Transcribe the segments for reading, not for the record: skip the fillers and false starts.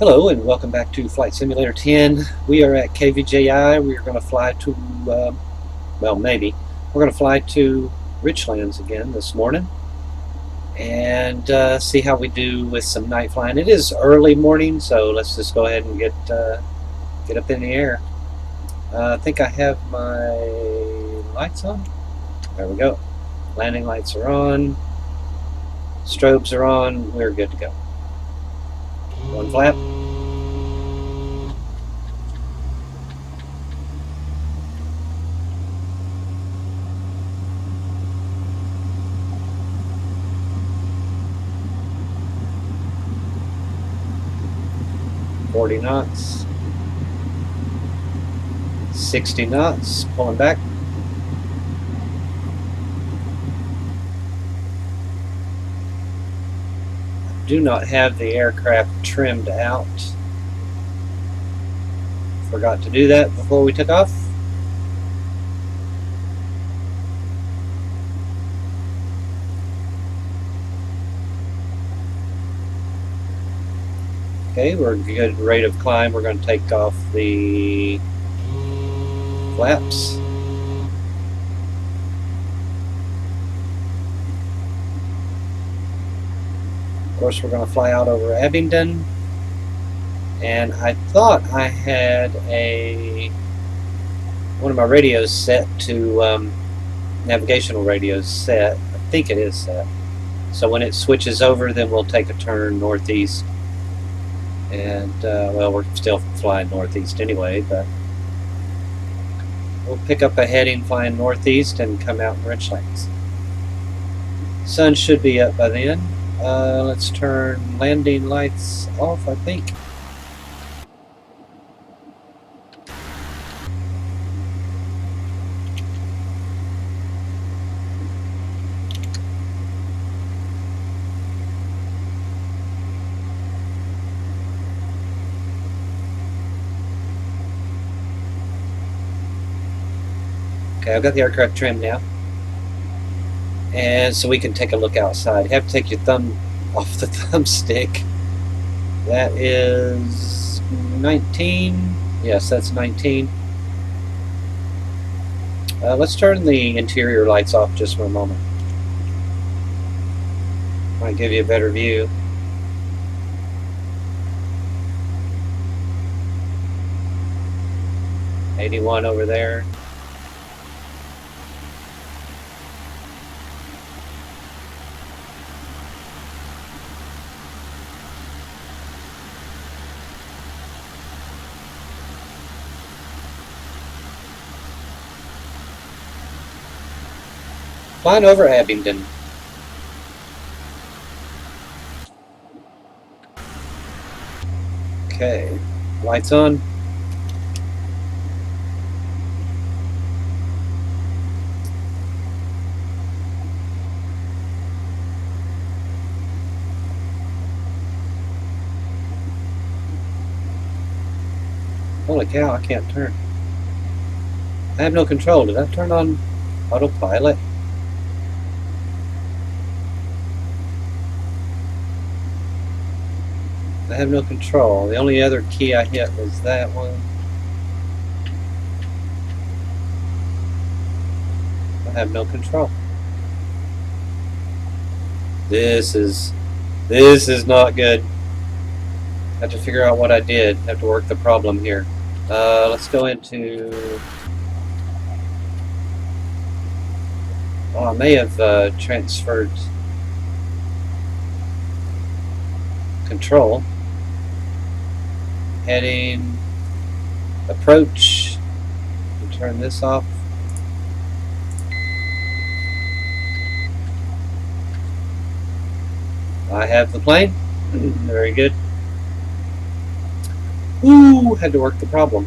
Hello and welcome back to Flight Simulator 10. We are at KVJI. We are going to fly to, well, maybe. We're going to fly to Richlands again this morning and see how we do with some night flying. It is early morning, so let's just go ahead and get up in the air. I think I have my lights on. There we go. Landing lights are on. Strobes are on. We're good to go. One flap. Knots, 60 knots, pulling back. I do not have the aircraft trimmed out. Forgot to do that before we took off. Okay, we're a good rate of climb. We're going to take off the flaps. Of course, we're going to fly out over Abingdon. And I thought I had one of my radios set to navigational radios set. I think it is set. So when it switches over, then we'll take a turn northeast. And, well, we're still flying northeast anyway, but we'll pick up a heading flying northeast and come out in Richlands. Sun should be up by then. Let's turn landing lights off, I think. Okay, I've got the aircraft trimmed now. And so we can take a look outside. You have to take your thumb off the thumbstick. That is 19. Yes, that's 19. Let's turn the interior lights off just for a moment. Might give you a better view. '81 over there. Flying over Abingdon. Okay, lights on. Holy cow, I can't turn. I have no control. Did I turn on autopilot? I have no control. The only other key I hit was that one. I have no control. This is not good. I have to figure out what I did. I have to work the problem here. Let's go into... Oh, I may have transferred control. Heading, approach, and turn this off. I have the plane. Very good. Ooh, had to work the problem.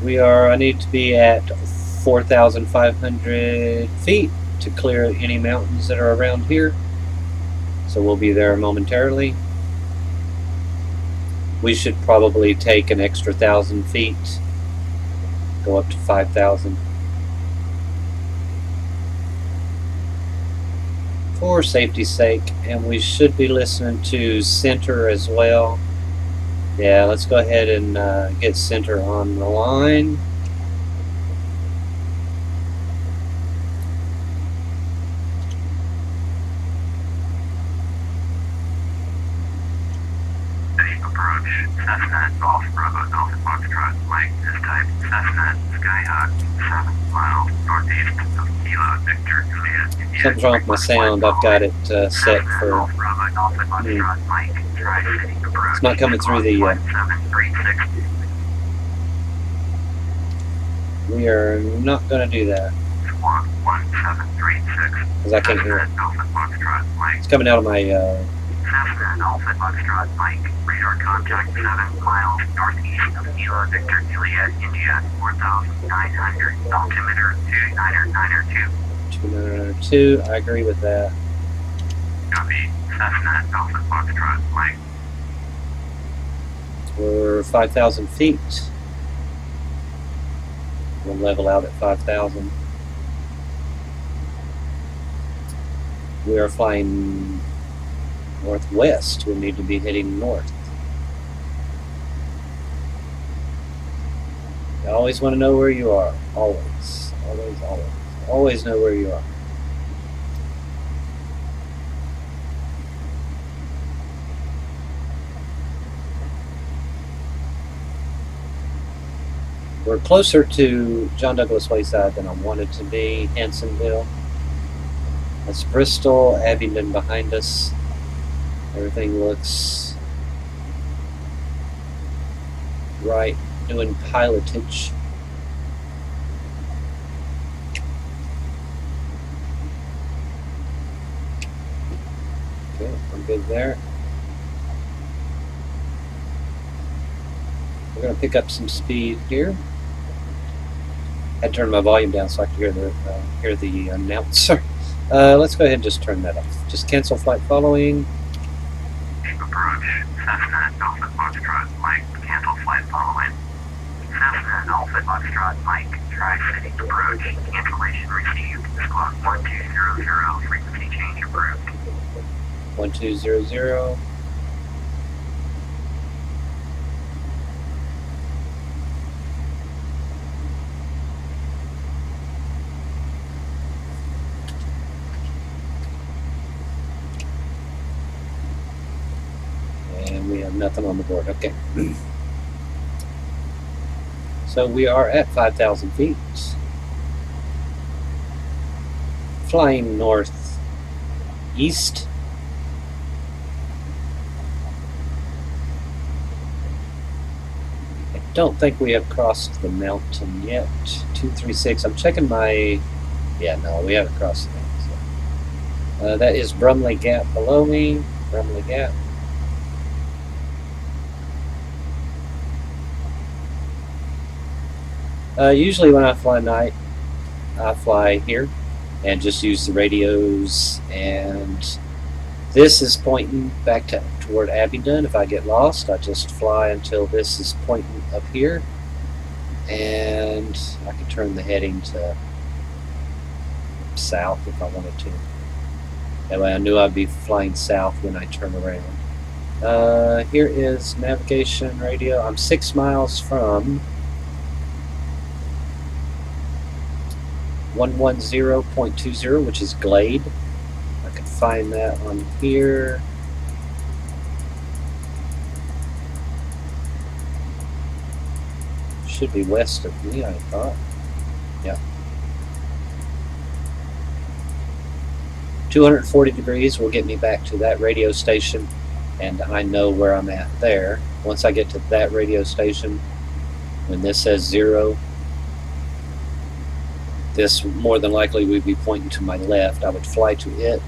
I need to be at 4,500 feet to clear any mountains that are around here. So we'll be there momentarily. We should probably take an extra 1,000 feet, go up to 5,000. for safety's sake, and we should be listening to center as well. Yeah, let's go ahead and get center on the line. Approach Cessna Golf Bravo Delta Foxtrot. Mike is type Cessna Skyhawk 7 miles northeast of Kilo Victor Juliet. Something's wrong with my sound. I've got it set for. It's not coming through the. We are not going to do that because I can't hear it. It's coming out of my. Cessna Alpha Foxtrot Mike, radar contact 7 miles northeast of Kilo Victor Juliet, India, 4,900, altimeter 2992. 2992, I agree with that. Copy, Cessna Alpha Foxtrot Mike. We're 5,000 feet. We'll level out at 5,000. We are flying northwest. We need to be heading north. You always want to know where you are. Always. Always, always. Always know where you are. We're closer to John Douglas Wayside than I wanted to be. Hansonville. That's Bristol. Abingdon behind us. Everything looks right. Doing pilotage. Okay, I'm good there. We're going to pick up some speed here. I had to turn my volume down so I could hear the announcer. Let's go ahead and just turn that off. Just cancel flight following. Approach Cessna Alpha Foxtrot Mike, cancel flight following. Cessna Alpha Foxtrot Mike, tri-city approach, cancellation received, squawk 1200, frequency change approved. 1200. And we have nothing on the board. Okay. So we are at 5,000 feet. Flying northeast. I don't think we have crossed the mountain yet. 236. I'm checking my. Yeah, no, we haven't crossed the mountain. So. That is Brumley Gap below me. Brumley Gap. Usually when I fly night, I fly here and just use the radios, and this is pointing back toward Abingdon. If I get lost, I just fly until this is pointing up here, and I can turn the heading to south if I wanted to. That way I knew I'd be flying south when I turn around. Here is navigation radio. I'm 6 miles from 110.20, which is Glade. I can find that on here. Should be west of me, I thought. Yeah. 240 degrees will get me back to that radio station, and I know where I'm at there. Once I get to that radio station, when this says 0, this more than likely would be pointing to my left. I would fly to it,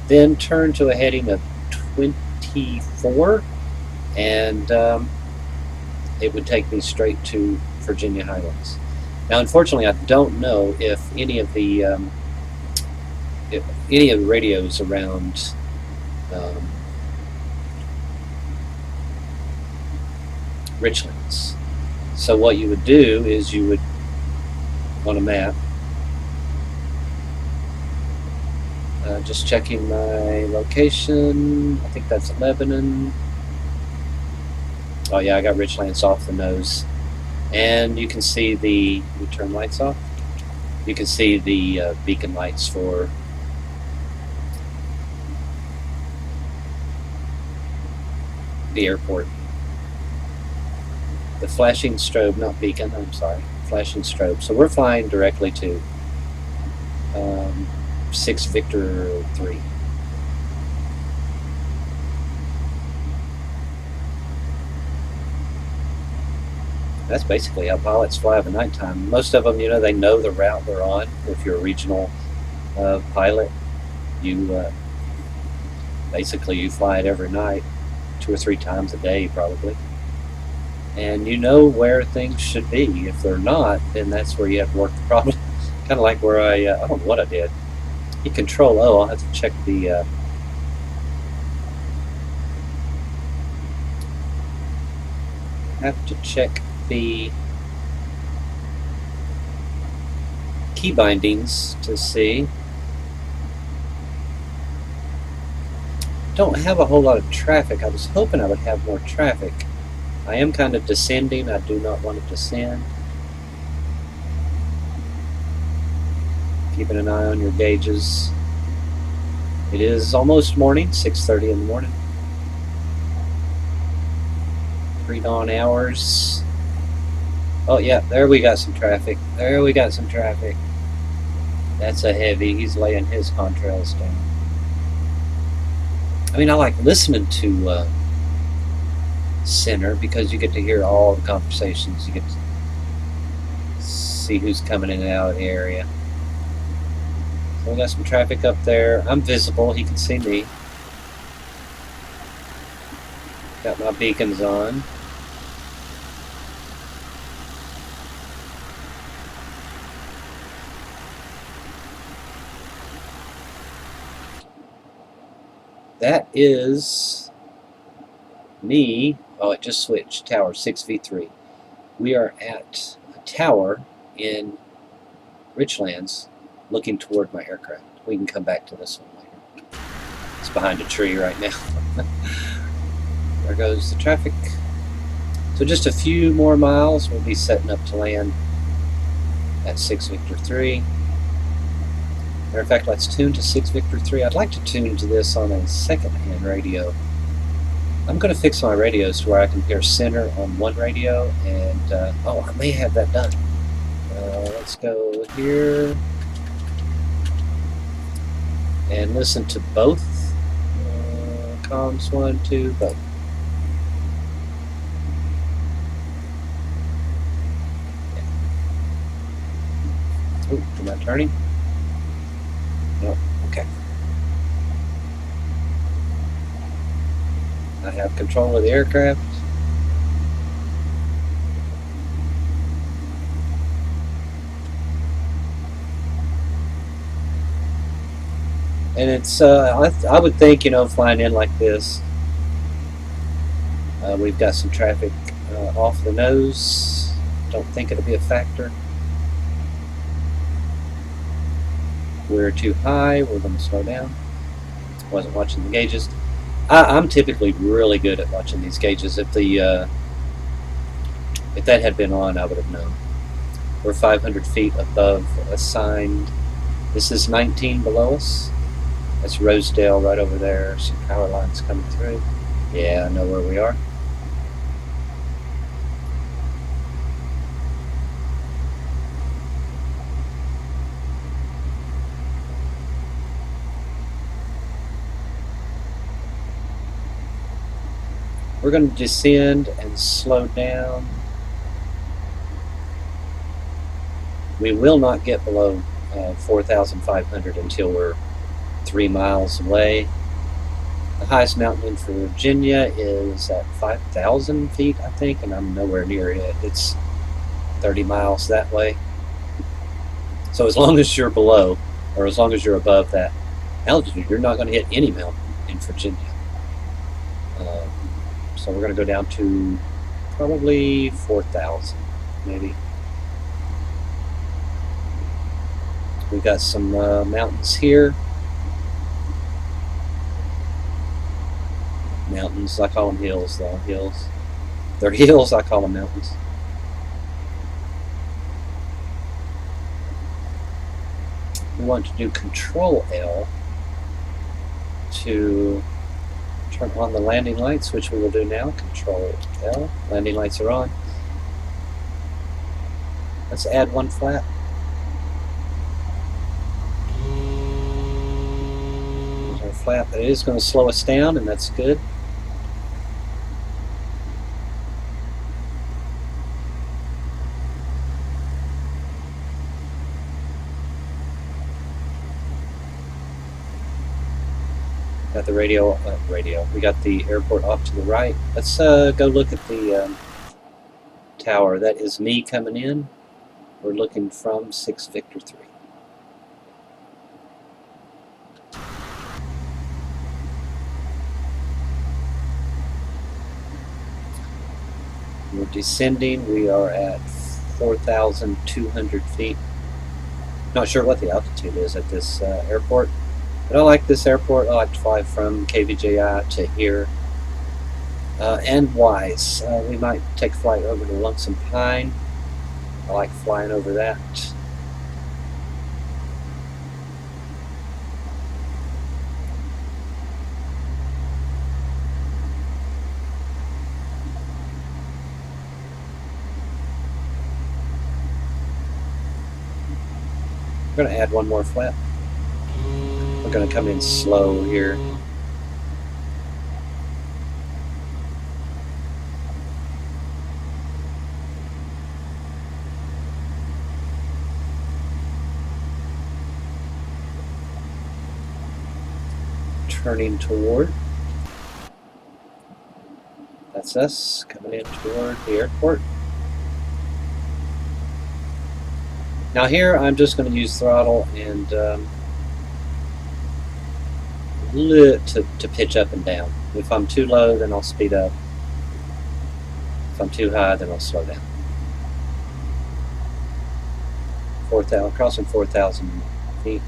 then turn to a heading of 24, and it would take me straight to Virginia Highlands. Now, unfortunately, I don't know if any of the radios around Richlands. So what you would do is you would, on a map, just checking my location. I think that's Lebanon. Oh yeah, I got Richlands off the nose. And you can see the, we turn lights off. You can see the beacon lights for the airport. The flashing strobe, not beacon, I'm sorry, flashing strobe. So we're flying directly to 6 Victor 3. That's basically how pilots fly at nighttime. Most of them, you know, they know the route they're on. If you're a regional pilot, you basically you fly it every night, 2 or 3 times a day probably. And you know where things should be. If they're not, then that's where you have to work the problem. Kind of like where I don't know what I did. Hit Control O. I'll have to check the the key bindings to see. Don't have a whole lot of traffic. I was hoping I would have more traffic. I am kind of descending. I do not want to descend. Keeping an eye on your gauges. It is almost morning, 6:30 in the morning. Pre-dawn hours. Oh yeah, there we got some traffic. There we got some traffic. That's a heavy. He's laying his contrails down. I mean, I like listening to center because you get to hear all the conversations. You get to see who's coming in and out of the area. So we got some traffic up there. I'm visible. He can see me. Got my beacons on. That is me. Oh, it just switched. Tower 6V3. We are at a tower in Richlands looking toward my aircraft. We can come back to this one later. It's behind a tree right now. There goes the traffic. So just a few more miles, we'll be setting up to land at 6 Victor 3. Matter of fact, let's tune to 6 Victor 3. I'd like to tune to this on a second-hand radio. I'm going to fix my radios to where I can hear center on one radio, and oh, I may have that done. Let's go here and listen to both. Comms 1, 2, both. Oh, am I turning? No, okay. I have control of the aircraft. And it's, I would think, you know, flying in like this, we've got some traffic off the nose. Don't think it'll be a factor. We're too high. We're going to slow down. Wasn't watching the gauges. I'm typically really good at watching these gauges. If that had been on, I would have known. We're 500 feet above assigned. This is 19 below us. That's Rosedale right over there. Some power lines coming through. Yeah, I know where we are. We're going to descend and slow down. We will not get below 4,500 until we're 3 miles away. The highest mountain in Virginia is at 5,000 feet, I think, and I'm nowhere near it. It's 30 miles that way. So as long as you're below, or as long as you're above that altitude, you're not going to hit any mountain in Virginia. So we're going to go down to probably 4,000, maybe. We've got some mountains here. mountains. I call them hills, though. Hills. They're hills. I call them mountains. We want to do Control L to turn on the landing lights, which we will do now. Control L. Landing lights are on. Let's add one flap. There's our flap. It is going to slow us down, and that's good. Got the radio. We got the airport off to the right. Let's go look at the tower. That is me coming in. We're looking from 6 Victor 3. We're descending. We are at 4,200 feet. Not sure what the altitude is at this airport. But I like this airport. I like to fly from KVJI to here. And Wise. We might take a flight over to Lonesome Pine. I like flying over that. We're going to add one more flap. We're going to come in slow here. Turning toward. That's us coming in toward the airport. Now here I'm just going to use throttle and to pitch up and down. If I'm too low, then I'll speed up. If I'm too high, then I'll slow down. 4,000, crossing 4,000 feet.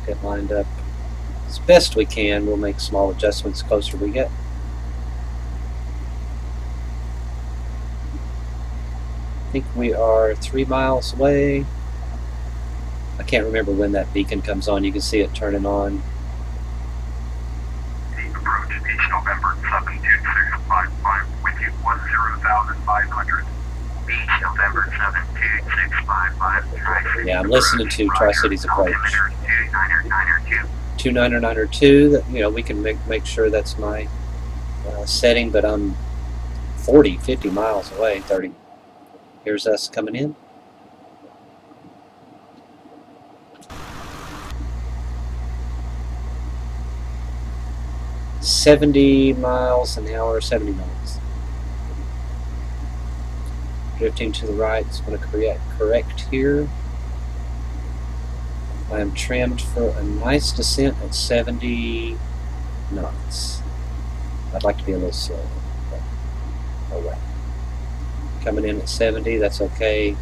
Get lined up as best we can. We'll make small adjustments the closer we get. I think we are 3 miles away. I can't remember when that beacon comes on. You can see it turning on. Approach Beach November 72655 with you 10,500. Beach November 72655. Yeah, I'm listening to Tri-Cities Approach. 29902. That, you know, we can make sure that's my setting, but I'm 40, 50 miles away. 30. Here's us coming in. $70 miles an hour, 70 miles. Drifting to the right. It's going to correct here. I am trimmed for a nice descent at 70 knots. I'd like to be a little slow. But, oh well. Coming in at 70, that's okay.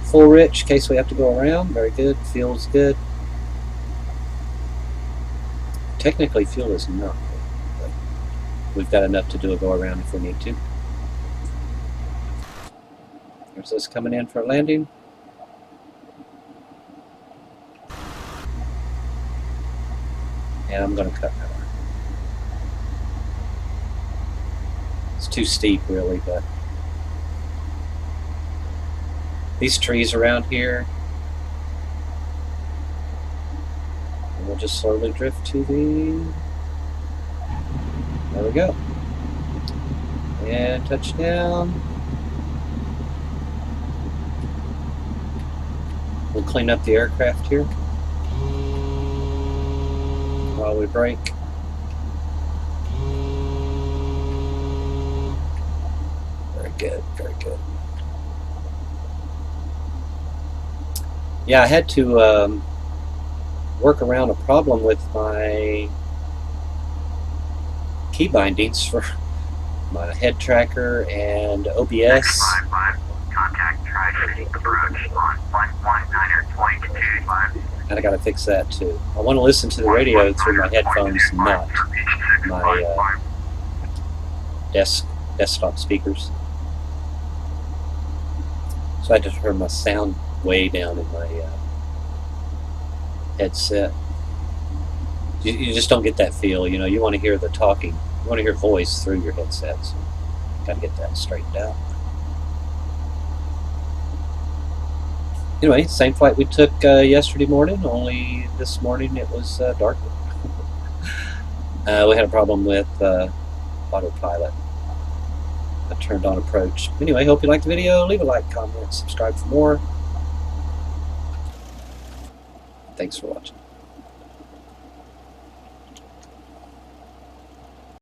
Full rich in case we have to go around. Very good. Fuel's good. Technically, fuel is not good, but we've got enough to do a go around if we need to. There's us coming in for a landing. And I'm going to cut power. It's too steep, really, but these trees around here, and we'll just slowly drift to the, there we go, and touchdown. We'll clean up the aircraft here while we brake. Very good, very good. Yeah, I had to work around a problem with my key bindings for my head tracker and OBS. Contact Tri-City Approach on 119er 22. And I got to fix that too. I want to listen to the radio through my headphones, not my desktop speakers. So I just heard my sound way down in my headset. You just don't get that feel, you know. You want to hear the talking. You want to hear voice through your headsets. Got to get that straightened out. Anyway, same flight we took yesterday morning, only this morning it was darker. We had a problem with autopilot. I turned on approach. Anyway, hope you liked the video. Leave a like, comment, subscribe for more. Thanks for watching.